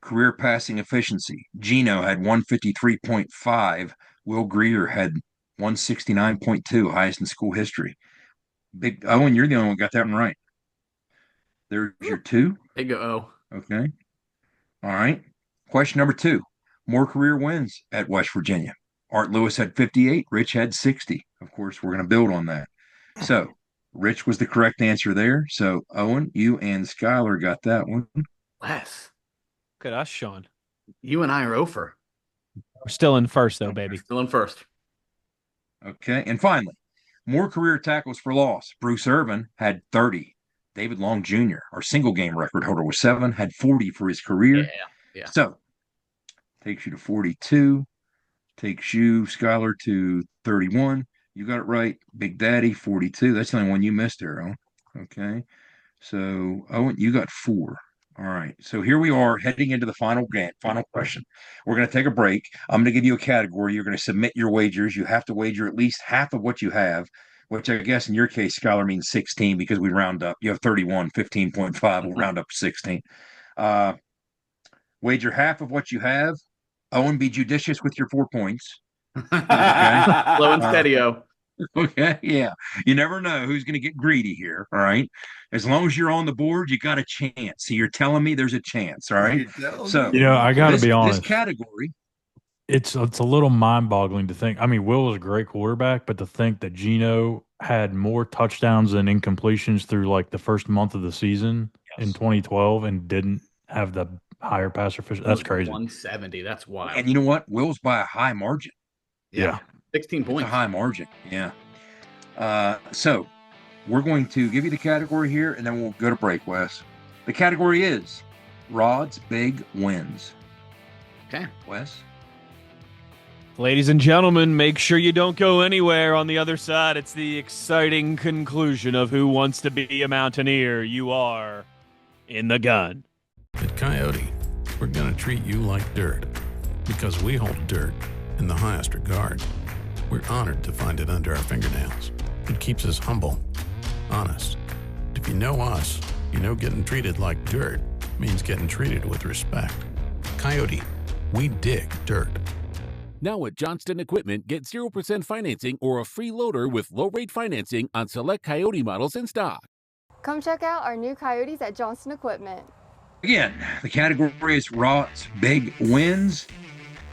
Career passing efficiency. Geno had 153.5. Will Greer had 169.2, highest in school history. Big Owen, you're the only one who got that one right. There's your 2. Big O. Okay. All right. Question number 2. More career wins at West Virginia. Art Lewis had 58. Rich had 60. Of course, we're going to build on that. So, Rich was the correct answer there. So, Owen, you and Skylar got that one. Wes. Look at us, Sean. You and I are over. We're still in first, though, baby. Still in first. Okay. And finally, more career tackles for loss. Bruce Irvin had 30. David Long Jr., our single game record holder, was 7, had 40 for his career. Yeah. So, takes you to 42. Takes you, Skylar, to 31. You got it right. Big Daddy, 42. That's the only one you missed there, Owen. Okay. So, Owen, you got 4. All right. So here we are heading into the final game, final question. We're going to take a break. I'm going to give you a category. You're going to submit your wagers. You have to wager at least half of what you have, which I guess in your case, Skylar, means 16 because we round up. You have 31, 15.5. We'll round up to 16. Wager half of what you have. Owen, be judicious with your 4 points. Okay. Slow and steady, Okay, yeah. You never know who's going to get greedy here, all right? As long as you're on the board, you got a chance. So you're telling me there's a chance, all right? So, I got to be honest. This category. It's a little mind-boggling to think. I mean, Will was a great quarterback, but to think that Geno had more touchdowns than incompletions through like the first month of the season in 2012 and didn't have the higher passer efficiency. That's crazy. 170. That's wild. And you know what? Will's by a high margin. Yeah. 16 points. It's a high margin. Yeah. So we're going to give you the category here, and then we'll go to break, Wes. The category is Rod's Big Wins. Okay. Wes? Ladies and gentlemen, make sure you don't go anywhere. On the other side, it's the exciting conclusion of Who Wants to Be a Mountaineer. You are in the gun. At Coyote, we're going to treat you like dirt because we hold dirt in the highest regard. We're honored to find it under our fingernails. It keeps us humble, honest. If you know us, you know getting treated like dirt means getting treated with respect. Coyote, we dig dirt. Now at Johnston Equipment, get 0% financing or a free loader with low-rate financing on select Coyote models in stock. Come check out our new Coyotes at Johnston Equipment. Again, the category is Rod's Big Wins.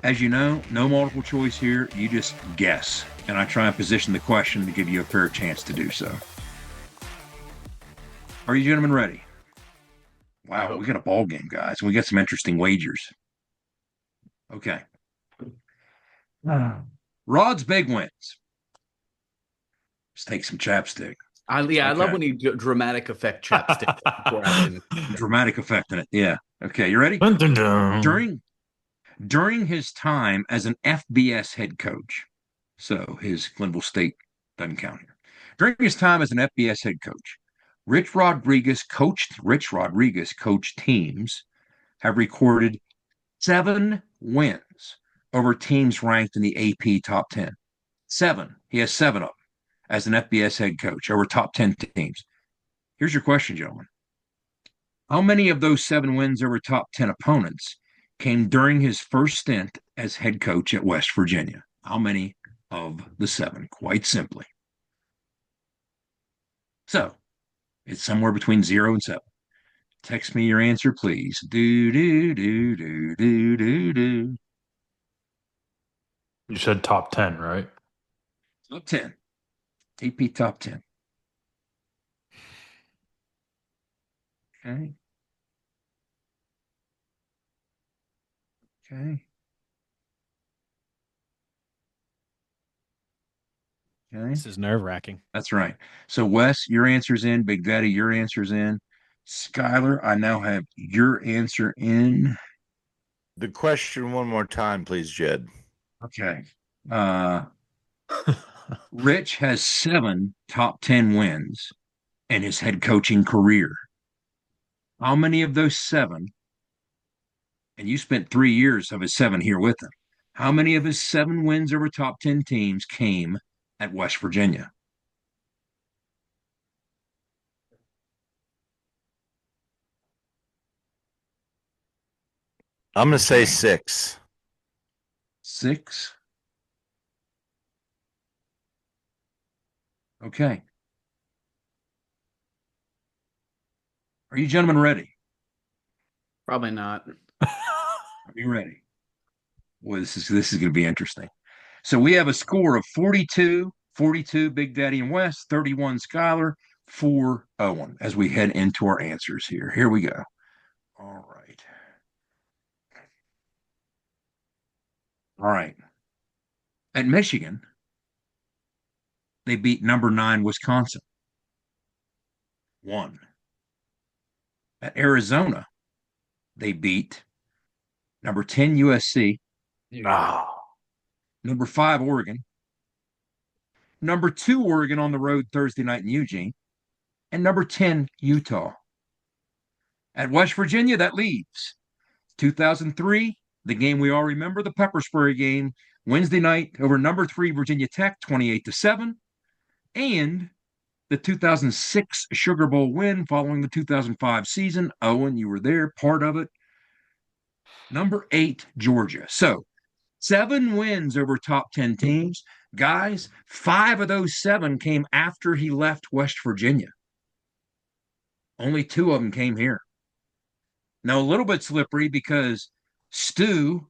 As you know, no multiple choice here. You just guess. And I try and position the question to give you a fair chance to do so. Are you gentlemen ready? Wow, we got a ball game, guys. We got some interesting wagers. Okay. Rod's Big Wins. Let's take some chapstick. I love when you dramatic effect chapstick. Dramatic effect in it. Yeah. Okay, you ready? During his time as an FBS head coach, so his Glenville State doesn't count here. During his time as an FBS head coach, Rich Rodriguez coached teams have recorded 7 wins over teams ranked in the AP top 10. 7. He has 7 of them as an FBS head coach over top 10 teams. Here's your question, gentlemen. How many of those 7 wins over top 10 opponents came during his first stint as head coach at West Virginia? How many of the 7? Quite simply. So, it's somewhere between 0 and 7. Text me your answer, please. Do. You said top 10, right? Top 10. AP top 10. Okay. Okay. Okay. This is nerve-wracking. That's right. So, Wes, your answer's in. Big Daddy, your answer's in. Skylar, I now have your answer in. The question one more time, please, Jed. Okay. Rich has 7 top 10 wins in his head coaching career. How many of those 7, and you spent 3 years of his 7 here with him, how many of his 7 wins over top 10 teams came at West Virginia? I'm going to say 6. 6? Okay. Are you gentlemen ready? Probably not. Are you ready? Well, this is going to be interesting. So we have a score of 42, Big Daddy and West, 31 Skylar, 4 Owen as we head into our answers here. Here we go. All right. All right. At Michigan, they beat number 9 Wisconsin. 1. At Arizona, they beat number 10 USC. No. Number 5 Oregon. Number 2 Oregon on the road Thursday night in Eugene. And number 10 Utah. At West Virginia, that leaves 2003, the game we all remember, the Pepper Spray game, Wednesday night over number 3 Virginia Tech, 28-7. And the 2006 Sugar Bowl win following the 2005 season. Owen, you were there, part of it. Number 8, Georgia. So 7 wins over top 10 teams. Guys, 5 of those 7 came after he left West Virginia. Only 2 of them came here. Now, a little bit slippery because Stu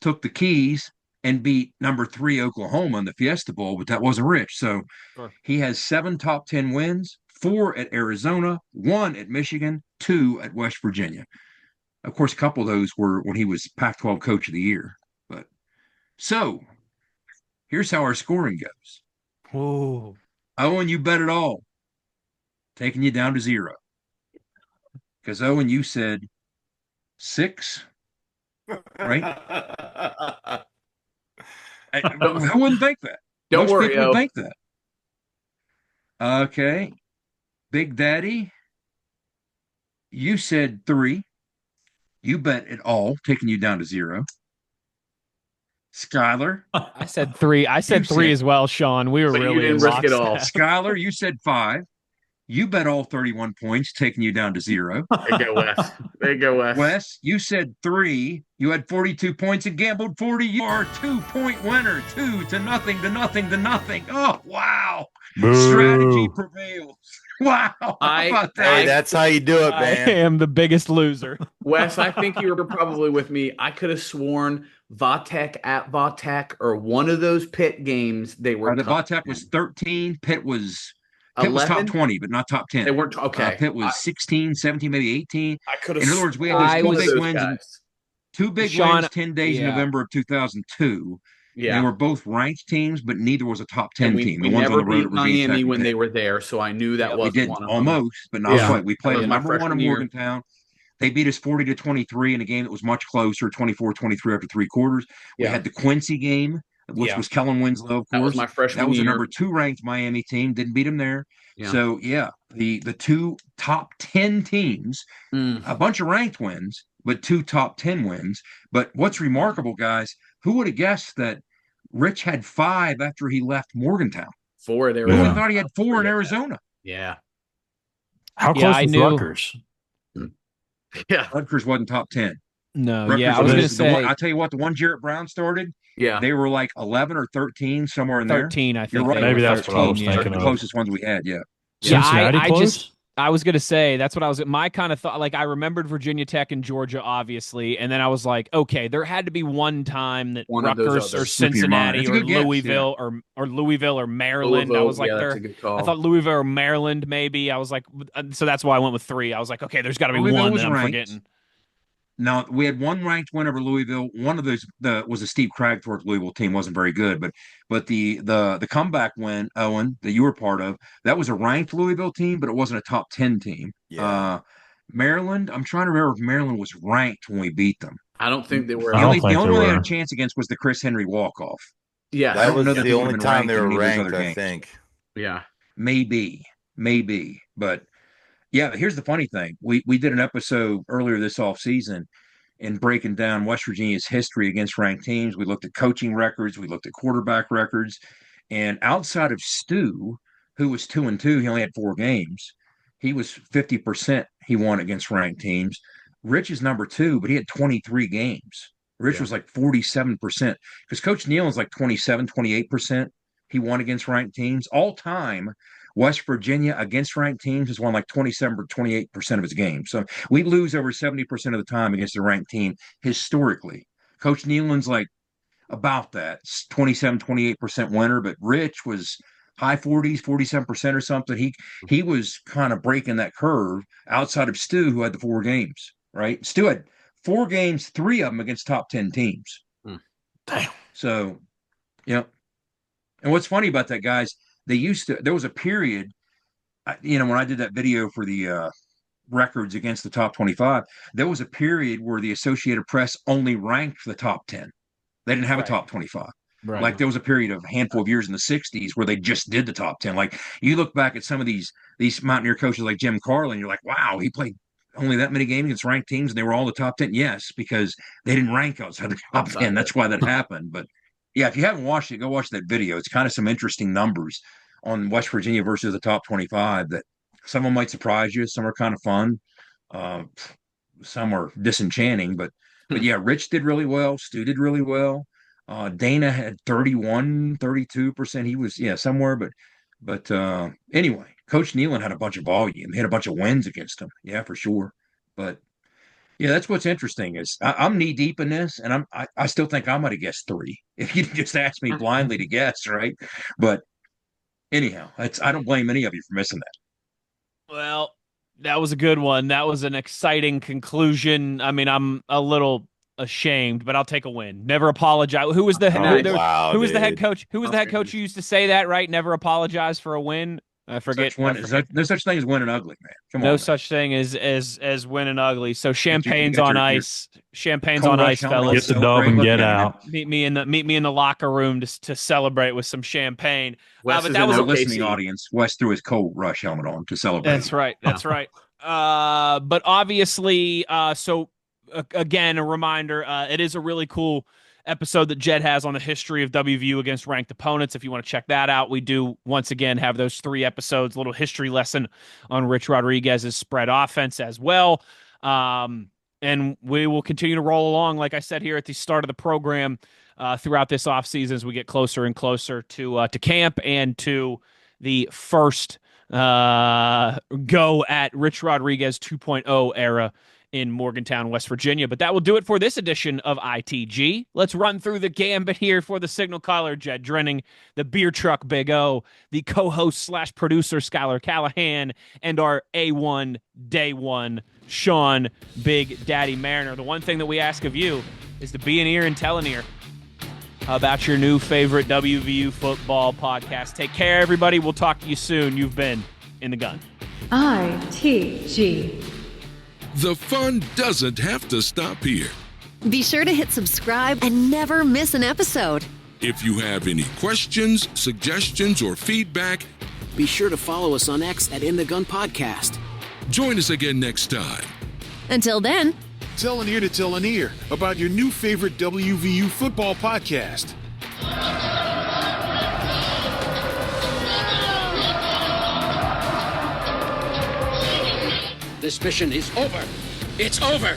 took the keys and beat number 3 Oklahoma in the Fiesta Bowl, but that wasn't Rich. So he has 7 top 10 wins, 4 at Arizona, 1 at Michigan, 2 at West Virginia. Of course, a couple of those were when he was Pac-12 Coach of the Year. But so here's how our scoring goes. Whoa. Owen, you bet it all. Taking you down to 0. Because, Owen, you said 6, right? I wouldn't think that. Don't worry, people would think that. Okay. Big Daddy, you said 3. You bet it all, taking you down to 0. Skylar. I said 3. I said 3 as well, Sean. We were but really you didn't risk it all. Skylar, you said 5. You bet all 31 points, taking you down to 0. There you go, Wes. There you go, Wes. Wes, you said 3. You had 42 points and gambled 40. You are a 2-point winner. 2-0. Oh, wow. Boo. Strategy prevails. Wow. How about that? Hey, that's how you do it, man. I am the biggest loser. Wes, I think you were probably with me. I could have sworn Vatek at Vatek or one of those Pitt games, they were the Vatek was 13. Pitt was top 11? 20, but not top 10. They weren't okay. Pitt was 16, 17, maybe 18. I could have. In other words, we had those 2 big wins. 2 big wins 10 days in November of 2002. Yeah. They were both ranked teams, but neither was a top 10 team. We never beat Miami when they were there, so I knew that was we did one of almost, but not quite. We played the number 1 in year. Morgantown. They beat us 40-23 in a game that was much closer, 24-23 after 3 quarters. We had the Quincy game, which was Kellen Winslow, of course. That was my freshman year. That was a number 2 ranked Miami team. Didn't beat them there. Yeah. So, the 2 top 10 teams, a bunch of ranked wins, but 2 top 10 wins. But what's remarkable, guys, who would have guessed that Rich had 5 after he left Morgantown? 4 at Who Arizona. would have thought he had 4 in Arizona? Yeah. How close was Rutgers? Yeah. Rutgers wasn't top 10. No, Rutgers I was going to say. I'll tell you what, the one Jarrett Brown started, yeah, they were like 11 or 13, somewhere in 13, there. I think. You're right. Maybe that's what I was Those thinking are the of. closest ones we had, yeah. Cincinnati I was going to say, that's what I was, my kind of thought, like I remembered Virginia Tech and Georgia, obviously, and then I was like, okay, there had to be one time that Rutgers or Cincinnati or Louisville or Louisville or Maryland. I was like, I thought Louisville or Maryland maybe. I was like, so that's why I went with 3. I was like, okay, there's got to be one that I'm forgetting. Now, we had 1 ranked win over Louisville. One of those was a Steve Cragthorpe Louisville team, wasn't very good, but the comeback win, Owen, that you were part of, that was a ranked Louisville team, but it wasn't a top 10 team. Yeah. Maryland, I'm trying to remember if Maryland was ranked when we beat them. I don't think they were. The only one they had a chance against was the Chris Henry walk-off. Yeah, that was the they only been time they were in ranked, other I games. think. Yeah. Maybe. But yeah, here's the funny thing. We did an episode earlier this offseason in breaking down West Virginia's history against ranked teams. We looked at coaching records, we looked at quarterback records, and outside of Stu, who was 2-2, he only had 4 games. He was 50% he won against ranked teams. Rich is number 2, but he had 23 games. Rich was like 47% because Coach Neal is like 27, 28%. He won against ranked teams. All time, West Virginia against ranked teams has won like 27 or 28% of its games. So we lose over 70% of the time against a ranked team historically. Coach Nealon's like about that, 27, 28% winner, but Rich was high 40s, 47% or something. He was kind of breaking that curve outside of Stu, who had the 4 games, right? Stu had 4 games, 3 of them against top 10 teams. Damn. So, yeah. And what's funny about that, guys, there was a period, when I did that video for the records against the top 25, there was a period where the Associated Press only ranked the top 10. They didn't have a top 25. Right. Like there was a period of a handful of years in the 60s where they just did the top 10. Like you look back at some of these Mountaineer coaches like Jim Carlin, you're like, wow, he played only that many games against ranked teams and they were all the top 10. Yes, because they didn't rank outside the top 10. That's why that happened. But yeah, if you haven't watched it, go watch that video. It's kind of some interesting numbers on West Virginia versus the top 25 that some of them might surprise you. Some are kind of fun. Some are disenchanting, but yeah, Rich did really well. Stu did really well. Dana had 31, 32%. He was, somewhere, but anyway, Coach Nealon had a bunch of volume. He had a bunch of wins against him. Yeah, for sure. But yeah, that's what's interesting is I'm knee deep in this, and I still think I might have guessed 3 if you just asked me blindly to guess, right? But anyhow, I don't blame any of you for missing that. Well, that was a good one. That was an exciting conclusion. I mean, I'm a little ashamed, but I'll take a win. Never apologize. Who was the who was the head coach? Who was the head coach who used to say that, right? Never apologize for a win. I forget. No such thing as winning ugly, man. Come on. No such thing as winning ugly. So champagne's on ice. Champagne's on ice, fellas. Get the dub and get out. Meet me in the locker room to celebrate with some champagne. But that was a listening audience. Wes threw his Cold Rush helmet on to celebrate. That's right. That's right. But obviously, again, a reminder, it is a really cool episode that Jed has on the history of WVU against ranked opponents. If you want to check that out, we do once again have those 3 episodes, a little history lesson on Rich Rodriguez's spread offense as well. And we will continue to roll along, like I said here at the start of the program, throughout this offseason as we get closer and closer to camp and to the first go at Rich Rodriguez 2.0 era in Morgantown, West Virginia. But that will do it for this edition of ITG. Let's run through the gambit here for the signal caller, Jed Drenning, the beer truck Big O, the co-host / producer Skylar Callahan, and our A1 Day 1 Sean Big Daddy Mariner. The one thing that we ask of you is to be an ear and tell an ear about your new favorite WVU football podcast. Take care, everybody. We'll talk to you soon. You've been In the Gun. ITG. The fun doesn't have to stop here. Be sure to hit subscribe and never miss an episode. If you have any questions, suggestions, or feedback, be sure to follow us on X at In the Gun Podcast. Join us again next time. Until then, tell an ear to tell an ear about your new favorite WVU football podcast. This mission is over. It's over.